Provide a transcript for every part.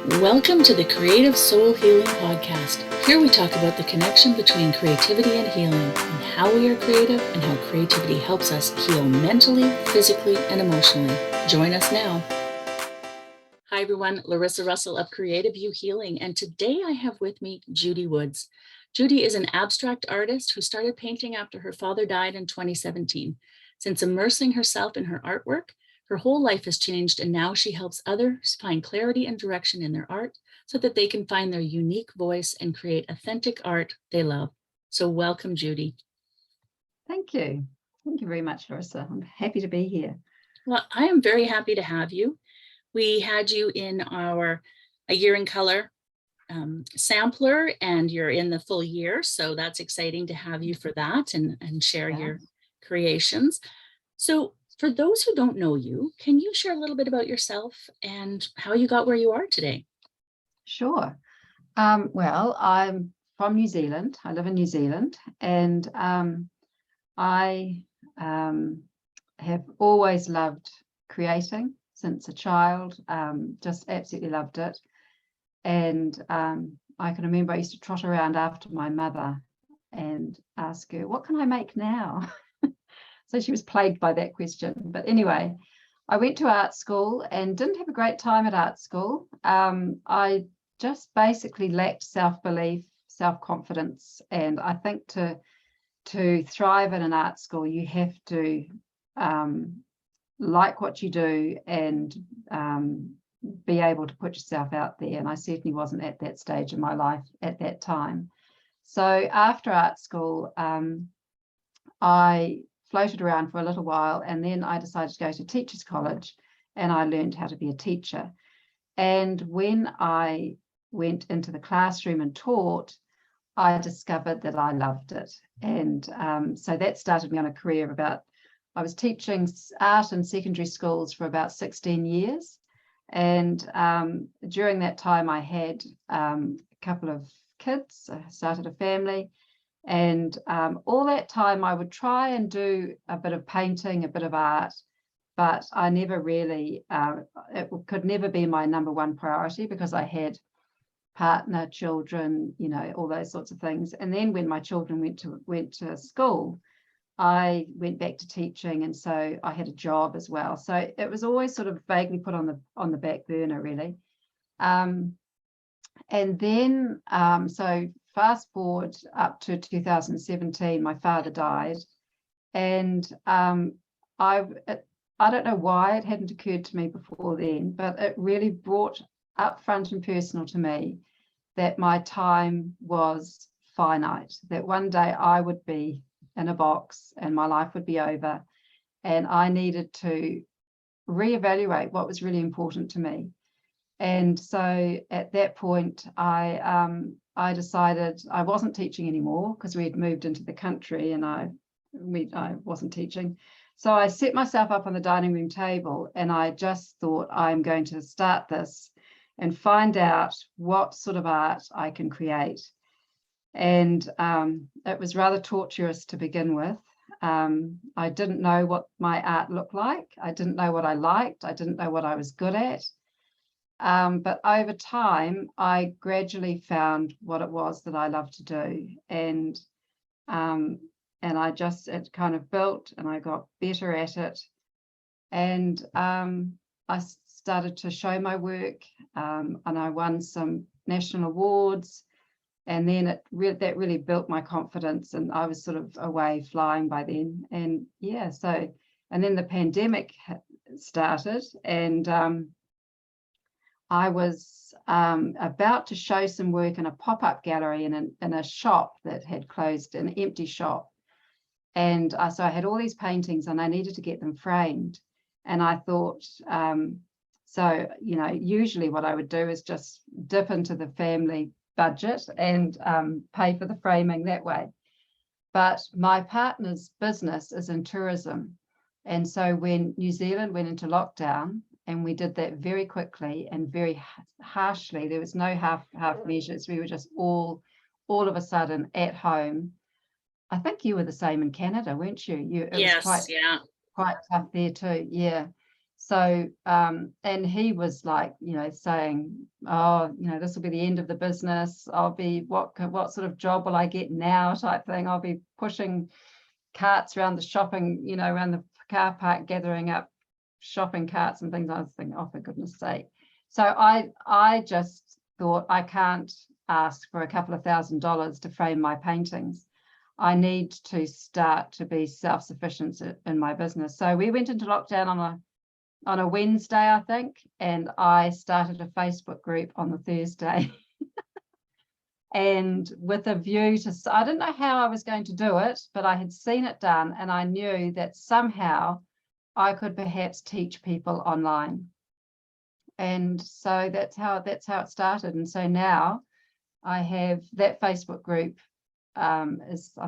Welcome to the Creative Soul Healing Podcast. Here we talk about the connection between creativity and healing, and how we are creative and how creativity helps us heal mentally, physically, and emotionally. Join us now. Hi everyone, Larissa Russell of Creative You Healing, and today I have with me Judy Woods. Judy is an abstract artist who started painting after her father died in 2017. Since immersing herself in her artwork, her whole life has changed, and now she helps others find clarity and direction in their art so that they can find their unique voice and create authentic art they love. So welcome, Judy. Thank you. Thank you very much, Larissa. I'm happy to be here. Well, I am very happy to have you. We had you in our A Year in Color sampler, and you're in the full year. So that's exciting to have you for that and share your creations. So for those who don't know you, can you share a little bit about yourself and how you got where you are today? Sure. Well, I'm from New Zealand. I live in New Zealand, and I have always loved creating since a child, just absolutely loved it. And I can remember I used to trot around after my mother and ask her, what can I make now? So she was plagued by that question. But anyway, I went to art school and didn't have a great time at art school. I just basically lacked self-belief, self-confidence. And I think to thrive in an art school, you have to like what you do and be able to put yourself out there. And I certainly wasn't at that stage in my life at that time. So after art school, I floated around for a little while, and then I decided to go to teachers college, and I learned how to be a teacher. And when I went into the classroom and taught, I discovered that I loved it. And so that started me on a career of I was teaching art in secondary schools for about 16 years. And during that time, I had a couple of kids. I started a family. And all that time I would try and do a bit of painting, a bit of art, but I never really, it could never be my number one priority because I had partner, children, all those sorts of things. And then when my children went to school, I went back to teaching, and so I had a job as well. So it was always sort of vaguely put on the back burner, really. And then, so fast forward up to 2017, my father died, and I don't know why it hadn't occurred to me before then, but it really brought up front and personal to me that my time was finite, that one day I would be in a box and my life would be over, and I needed to reevaluate what was really important to me. And so at that point, I decided I wasn't teaching anymore because we had moved into the country, and I wasn't teaching. So I set myself up on the dining room table, and I just thought, I'm going to start this and find out what sort of art I can create. And it was rather torturous to begin with. I didn't know what my art looked like. I didn't know what I liked. I didn't know what I was good at. But over time, I gradually found what it was that I loved to do. And it kind of built, and I got better at it. And I started to show my work, and I won some national awards. And then that really built my confidence, and I was sort of away flying by then. And and then the pandemic started, and I was about to show some work in a pop-up gallery in a shop that had closed, an empty shop. And so I had all these paintings, and I needed to get them framed. And I thought, usually what I would do is just dip into the family budget and pay for the framing that way. But my partner's business is in tourism. And so when New Zealand went into lockdown, and we did that very quickly and very harshly, there was no half measures. We were just all of a sudden at home. I think you were the same in Canada, weren't you? It yes, was quite tough there too. Yeah. So, and he was like, saying, oh, this will be the end of the business. I'll be, what sort of job will I get now, type thing. I'll be pushing carts around the shopping, around the car park, gathering up shopping carts and things. I was thinking, oh, for goodness sake. So I just thought, I can't ask for a couple of $1,000s to frame my paintings. I need to start to be self-sufficient in my business. So we went into lockdown on a Wednesday, I think, and I started a Facebook group on the Thursday. And with a view to, I didn't know how I was going to do it, but I had seen it done, and I knew that somehow I could perhaps teach people online. And so that's how it started. And so now I have that Facebook group. I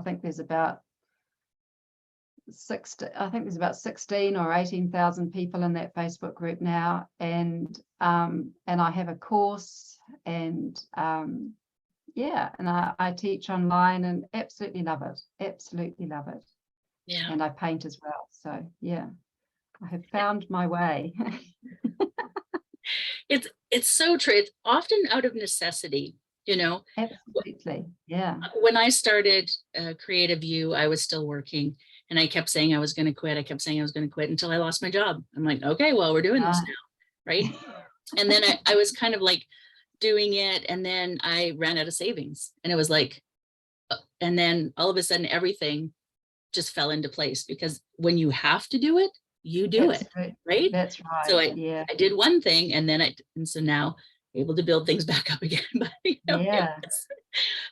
think there's about 16 or 18,000 people in that Facebook group now, and I have a course, and and I teach online and absolutely love it. Yeah. And I paint as well. So yeah, I have found my way. It's so true. It's often out of necessity, Absolutely. Yeah. When I started Creative You, I was still working, and I kept saying I was going to quit. I kept saying I was going to quit until I lost my job. I'm like, okay, well, we're doing this now, right? And then I was kind of like doing it, and then I ran out of savings, and it was like, and then all of a sudden everything just fell into place, because when you have to do it, you do it, right? That's right. So I did one thing, and then so now able to build things back up again. But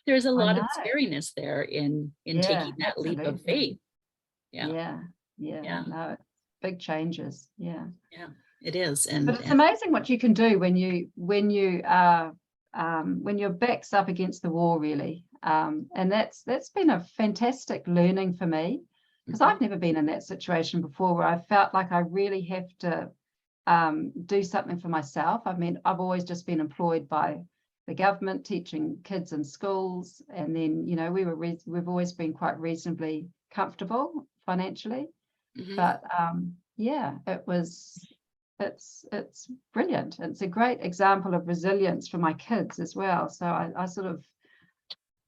there's a lot of scariness there in taking that leap of faith. Yeah. No, big changes. Yeah, it is. But it's amazing what you can do when you are when your back's up against the wall, really. And that's been a fantastic learning for me, because I've never been in that situation before, where I felt like I really have to do something for myself. I mean, I've always just been employed by the government, teaching kids in schools, and then we've always been quite reasonably comfortable financially. But it's brilliant. It's a great example of resilience for my kids as well. So I sort of,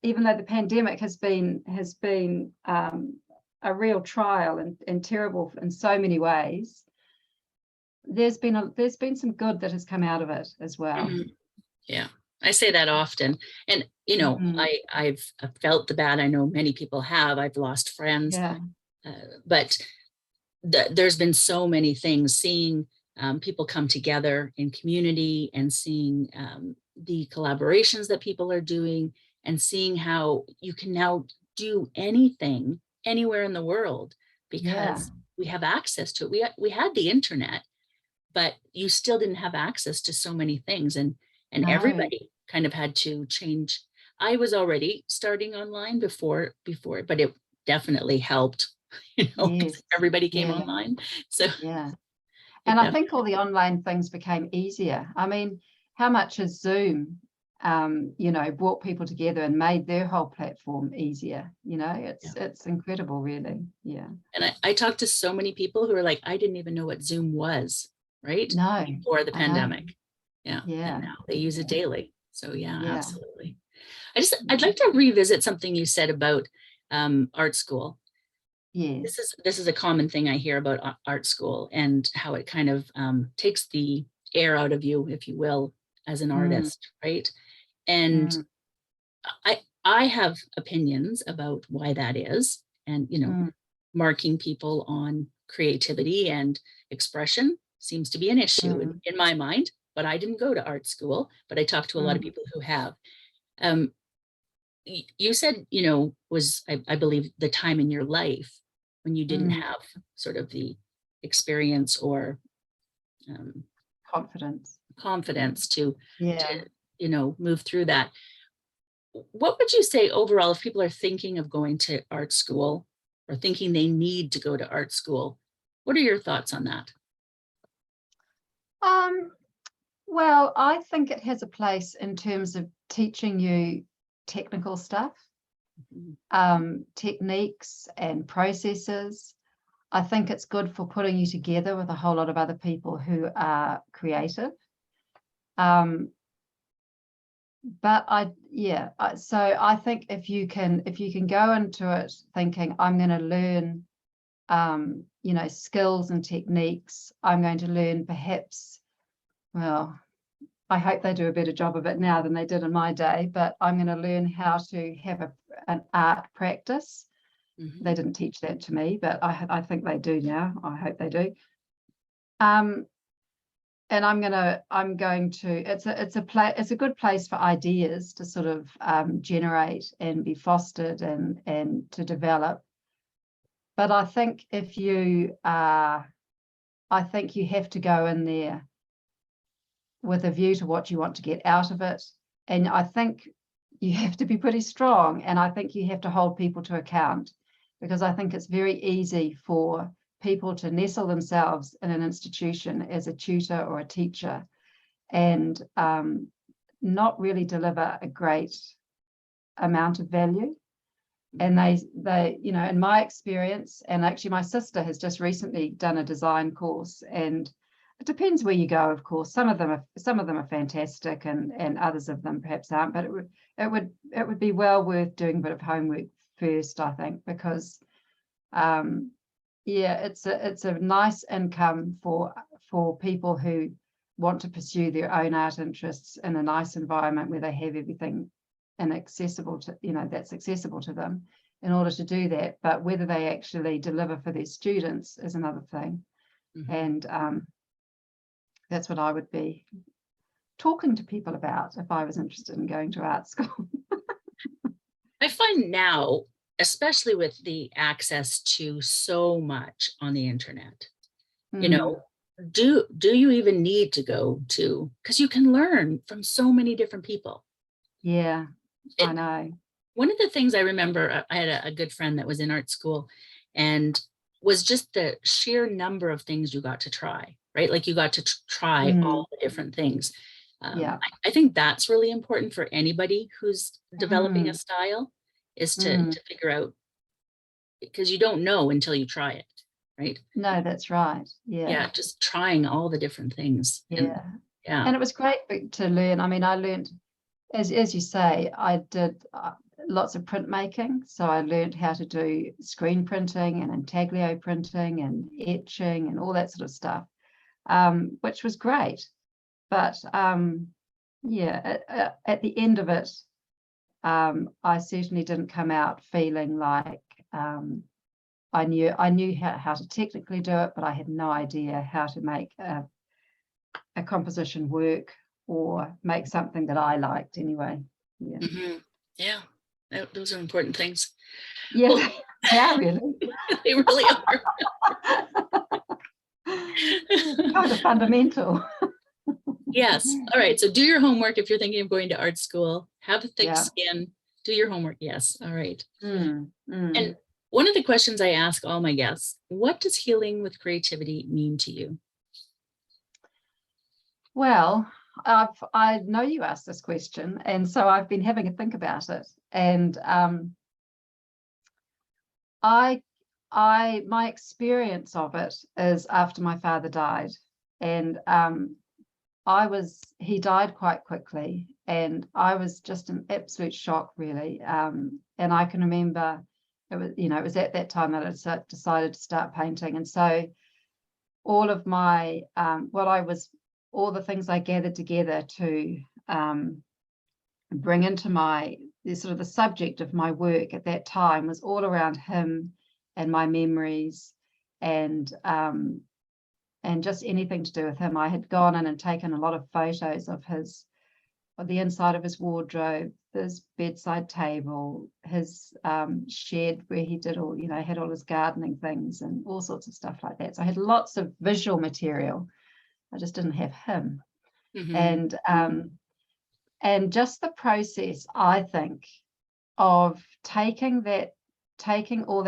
even though the pandemic has been a real trial and terrible in so many ways, there's been some good that has come out of it as well. Yeah, I say that often. And I've felt the bad. I know many people have. I've lost friends. But there's been so many things, seeing people come together in community, and seeing the collaborations that people are doing, and seeing how you can now do anything anywhere in the world, because we have access to it. We had the internet, but you still didn't have access to so many things, and everybody kind of had to change. I was already starting online before, but it definitely helped, everybody came online. So and I think all the online things became easier. I mean, how much has Zoom brought people together and made their whole platform easier? It's incredible, really. And I talked to so many people who are like, I didn't even know what Zoom was, right? No, before the pandemic. And now they use it daily. So absolutely. I'd like to revisit something you said about art school. This is a common thing I hear about art school, and how it kind of takes the air out of you, if you will, as an artist, right? And I have opinions about why that is, and marking people on creativity and expression seems to be an issue in my mind. But I didn't go to art school, but I talked to a lot of people who have. You said, was, I believe, the time in your life when you didn't have sort of the experience or confidence to move through that. What would you say overall, if people are thinking of going to art school, or thinking they need to go to art school? What are your thoughts on that? Well, I think it has a place in terms of teaching you technical stuff, techniques and processes. I think it's good for putting you together with a whole lot of other people who are creative. But so I think if you can go into it thinking, I'm going to learn, skills and techniques, I'm going to learn perhaps, well, I hope they do a better job of it now than they did in my day, but I'm going to learn how to have an art practice. Mm-hmm. They didn't teach that to me, but I think they do now. I hope they do. And it's a good place for ideas to sort of generate and be fostered and to develop. But I think I think you have to go in there with a view to what you want to get out of it. And I think you have to be pretty strong, and I think you have to hold people to account, because I think it's very easy for people to nestle themselves in an institution as a tutor or a teacher and not really deliver a great amount of value. And they in my experience, and actually my sister has just recently done a design course, and it depends where you go, of course. Some of them are fantastic, and others of them perhaps aren't, but it would be well worth doing a bit of homework first, I think, because it's a nice income for people who want to pursue their own art interests in a nice environment where they have everything and accessible to, that's accessible to them in order to do that. But whether they actually deliver for their students is another thing. Mm-hmm. And that's what I would be talking to people about if I was interested in going to art school. I find now, especially with the access to so much on the internet, do you even need to go to, because you can learn from so many different people. Yeah, I know. One of the things I remember, I had a good friend that was in art school, and was just the sheer number of things you got to try, right? Like you got to try all the different things. I think that's really important for anybody who's developing a style, is to figure out, because you don't know until you try it, right? No, that's right. Yeah, just trying all the different things. Yeah. And it was great to learn. I mean, I learned, as you say, I did lots of printmaking. So I learned how to do screen printing and intaglio printing and etching and all that sort of stuff, which was great. But at the end of it, I certainly didn't come out feeling like I knew how to technically do it, but I had no idea how to make a composition work or make something that I liked anyway. Yeah. Mm-hmm. Yeah. Those are important things. Yeah, well, yeah, really. They really are. Kind of fundamental. Yes. All right. So do your homework if you're thinking of going to art school. Have a thick skin. Do your homework. Yes. All right. And one of the questions I ask all my guests, what does healing with creativity mean to you? Well, I know you asked this question, and so I've been having a think about it. And my experience of it is after my father died, and he died quite quickly, and I was just in absolute shock, really. And I can remember it was at that time that I decided to start painting, and so all of my all the things I gathered together to bring into the subject of my work at that time was all around him and my memories and just anything to do with him. I had gone in and taken a lot of photos of the inside of his wardrobe, his bedside table, his shed where he did had all his gardening things and all sorts of stuff like that. So I had lots of visual material. I just didn't have him. Mm-hmm. And just the process, I think, of taking all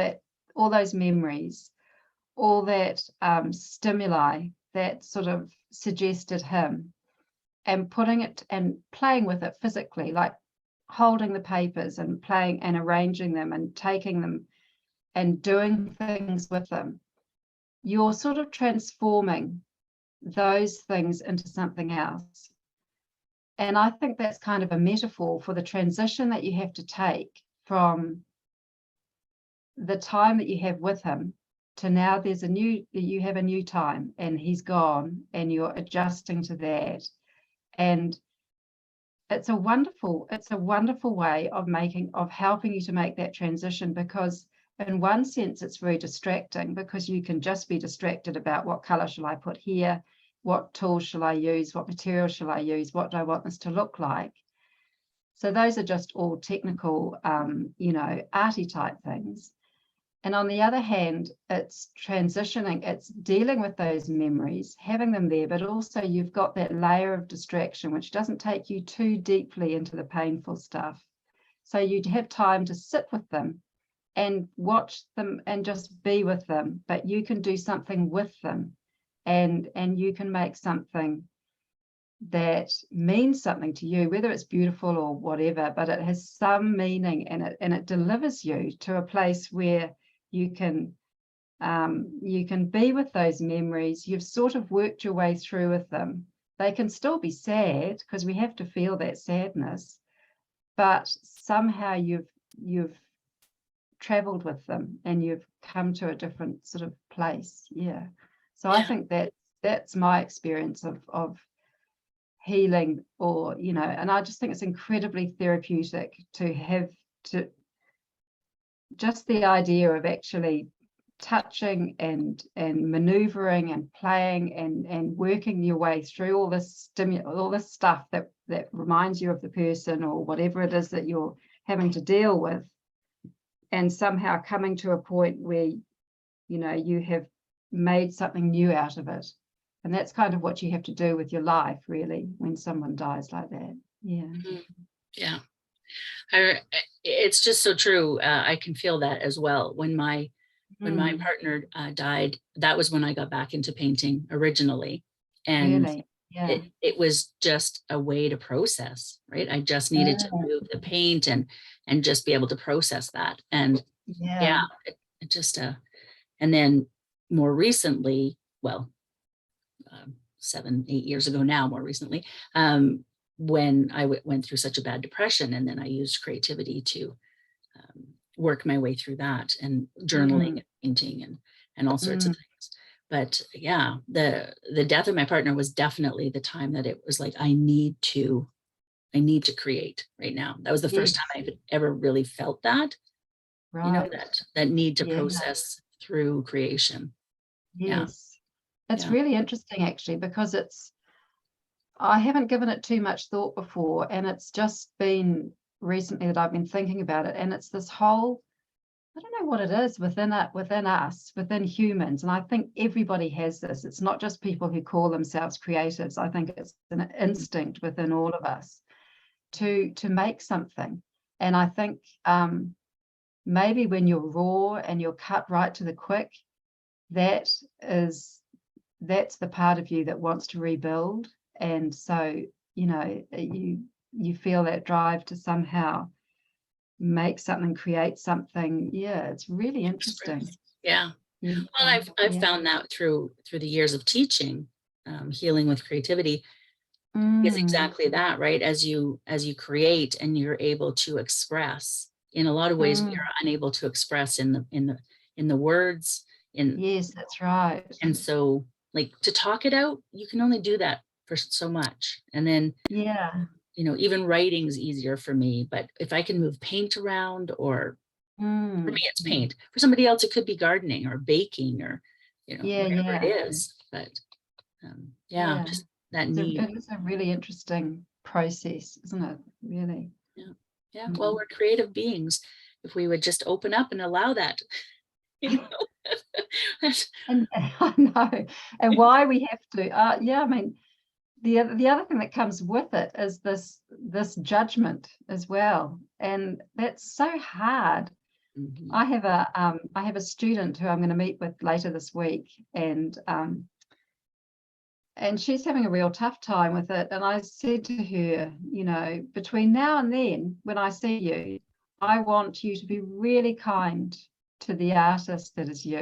those memories, all that stimuli that sort of suggested him, and putting it and playing with it physically, like holding the papers and playing and arranging them and taking them and doing things with them, you're sort of transforming those things into something else. And I think that's kind of a metaphor for the transition that you have to take from the time that you have with him to now you have a new time and he's gone and you're adjusting to that. And it's a wonderful way of helping you to make that transition, because in one sense it's very distracting, because you can just be distracted about what color shall I put here, what tools shall I use, what material shall I use, what do I want this to look like. So those are just all technical, arty type things. And on the other hand, it's transitioning, it's dealing with those memories, having them there, but also you've got that layer of distraction, which doesn't take you too deeply into the painful stuff. So you'd have time to sit with them and watch them and just be with them, but you can do something with them, and you can make something that means something to you, whether it's beautiful or whatever, but it has some meaning, and it delivers you to a place where you can be with those memories. You've sort of worked your way through with them. They can still be sad, because we have to feel that sadness, but somehow you've traveled with them and you've come to a different sort of place. Yeah. So I think that's my experience of healing, or and I just think it's incredibly therapeutic to have to just the idea of actually touching and maneuvering and playing and working your way through all this stuff that reminds you of the person or whatever it is that you're having to deal with, and somehow coming to a point where you have made something new out of it. And that's kind of what you have to do with your life, really, when someone dies like that. Yeah. Yeah. It's just so true. I can feel that as well. When my partner died, that was when I got back into painting originally. And really? Yeah. it was just a way to process, right? I just needed to move the paint and just be able to process that. And it just and then more recently, well, 7-8 years ago now, more recently, when I went through such a bad depression, and then I used creativity to work my way through that, and journaling and painting and all sorts of things. But yeah, the death of my partner was definitely the time that it was like, I need to create right now. That was the first time I've ever really felt that, Right. that need to process through creation. Yes. It's really interesting, actually, because I haven't given it too much thought before, and it's just been recently that I've been thinking about it. And it's this whole, I don't know what it is within us, within humans. And I think everybody has this. It's not just people who call themselves creatives. I think it's an instinct within all of us to make something. And I think maybe when you're raw and you're cut right to the quick, that's the part of you that wants to rebuild. And so you feel that drive to somehow make something, create something. It's really interesting. Well, I've found that through the years of teaching healing with creativity is exactly that, right? As you create and you're able to express in a lot of ways we are unable to express in the words. Yes, that's right. And so, like, to talk it out, you can only do that for so much. And then even writing's easier for me, but if I can move paint around, or for me it's paint, for somebody else it could be gardening or baking or whatever it is. But just that need. It is a really interesting process, isn't it? Really. Well, we're creative beings. If we would just open up and allow that, And I know, and why we have to. I mean, the other thing that comes with it is this judgment as well, and that's so hard. I have a student who I'm going to meet with later this week, and she's having a real tough time with it. And I said to her, between now and then, when I see you, I want you to be really kind to the artist that is you.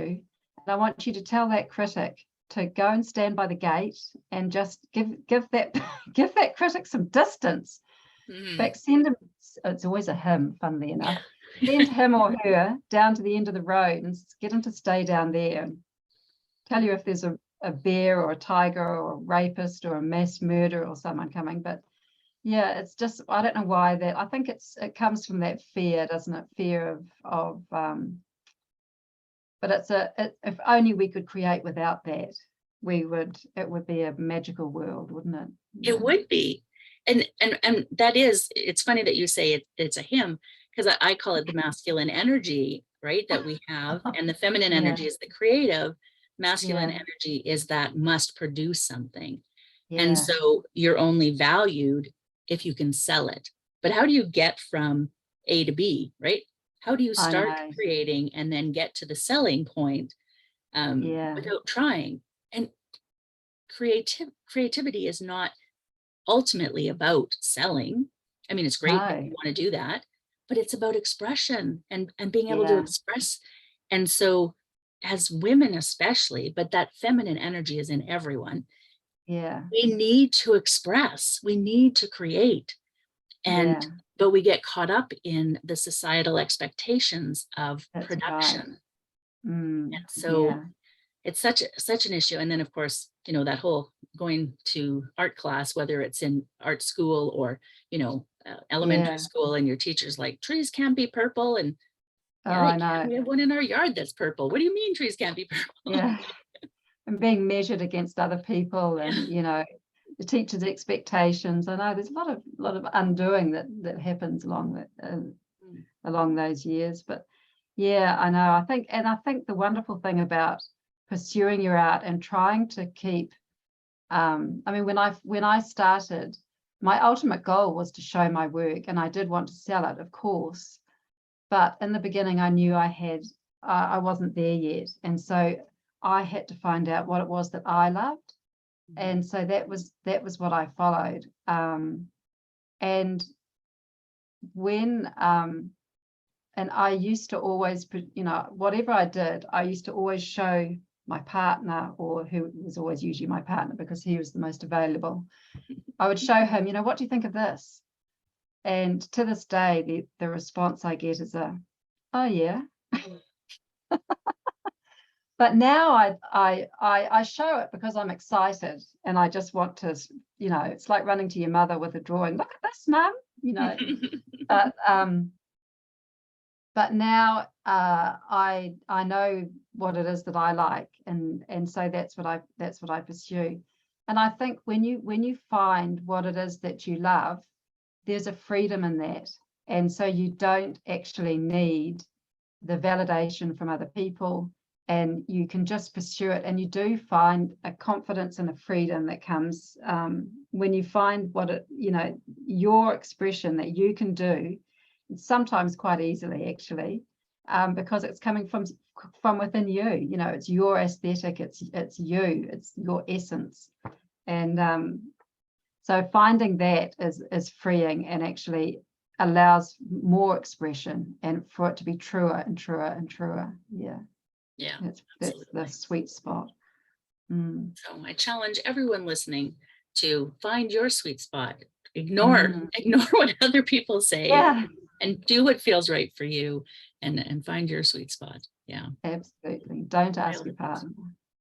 And I want you to tell that critic to go and stand by the gate and just give that give that critic some distance. In fact, send him, it's always a him, funnily enough. Send him or her down to the end of the road and get him to stay down there and tell you if there's a bear or a tiger or a rapist or a mass murderer or someone coming. But yeah, it's just, I don't know why that, I think it comes from that fear, doesn't it? Fear of but if only we could create without that, it would be a magical world, wouldn't it? Yeah. It would be. And that is, it's funny that you say it's a him, because I call it the masculine energy, right, that we have, and the feminine energy is the creative. Masculine energy is that must produce something. And so you're only valued if you can sell it. But how do you get from A to B, right? How do you start creating and then get to the selling point without trying? And creativity is not ultimately about selling. I mean, it's great if you want to do that, but it's about expression and being able to express. And so as women especially, but that feminine energy is in everyone. Yeah. We need to express, we need to create. And but we get caught up in the societal expectations of production. Right. And so it's such an issue. And then of course, you know, that whole going to art class, whether it's in art school or, you know, elementary school, and your teacher's like, trees can't be purple. And I know. we have one in our yard that's purple. What do you mean trees can't be purple? Yeah. And being measured against other people, and you know, the teacher's expectations. I know there's a lot of undoing that happens along those years. But yeah, I know. I think the wonderful thing about pursuing your art and trying to keep, I mean, when I started, my ultimate goal was to show my work, and I did want to sell it, of course. But in the beginning, I knew I wasn't there yet, and so I had to find out what it was that I loved. And so that was what I followed. And when and I used to always, you know, whatever I did, I used to always show my partner, or who was always usually my partner because he was the most available. I would show him, you know, what do you think of this? And to this day, the response I get is oh yeah. But now I show it because I'm excited, and I just want to, you know, it's like running to your mother with a drawing. Look at this, Mum, you know. But now I know what it is that I like, and so that's what I pursue. And I think when you find what it is that you love, there's a freedom in that, and so you don't actually need the validation from other people. And you can just pursue it, and you do find a confidence and a freedom that comes when you find you know, your expression that you can do, sometimes quite easily actually, because it's coming from within you. You know, it's your aesthetic, it's you, it's your essence, and so finding that is freeing, and actually allows more expression, and for it to be truer and truer and truer. Yeah, that's the sweet spot. So I challenge everyone listening to find your sweet spot. Ignore what other people say, and do what feels right for you, and find your sweet spot. Yeah, absolutely. Don't ask your partner.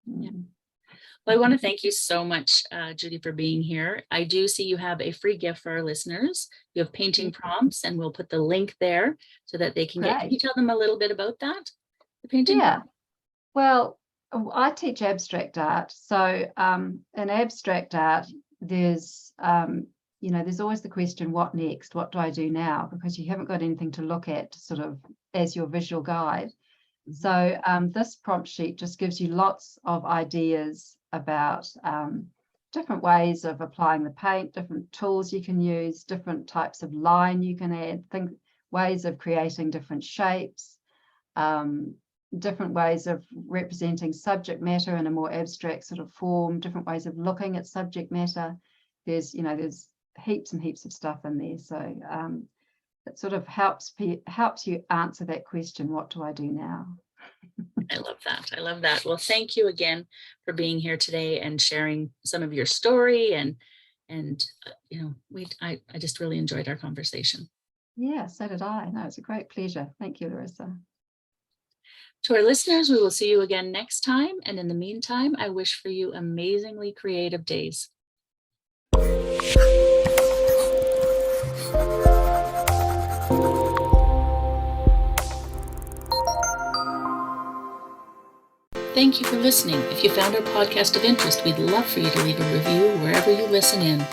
Well, I want to thank you so much, Judy, for being here. I do see you have a free gift for our listeners. You have painting prompts, and we'll put the link there so that they can get. Can you tell them a little bit about that? The painting. Well, I teach abstract art. So in abstract art, there's, you know, there's always the question, what next? What do I do now? Because you haven't got anything to look at sort of as your visual guide. So this prompt sheet just gives you lots of ideas about different ways of applying the paint, different tools you can use, different types of line you can add, ways of creating different shapes, different ways of representing subject matter in a more abstract sort of form, different ways of looking at subject matter. There's heaps and heaps of stuff in there. So it sort of helps you answer that question, what do I do now? I love that. I love that. Well, thank you again for being here today and sharing some of your story I just really enjoyed our conversation. Yeah, so did I. No, it's a great pleasure. Thank you, Larissa. To our listeners, we will see you again next time. And in the meantime, I wish for you amazingly creative days. Thank you for listening. If you found our podcast of interest, we'd love for you to leave a review wherever you listen in.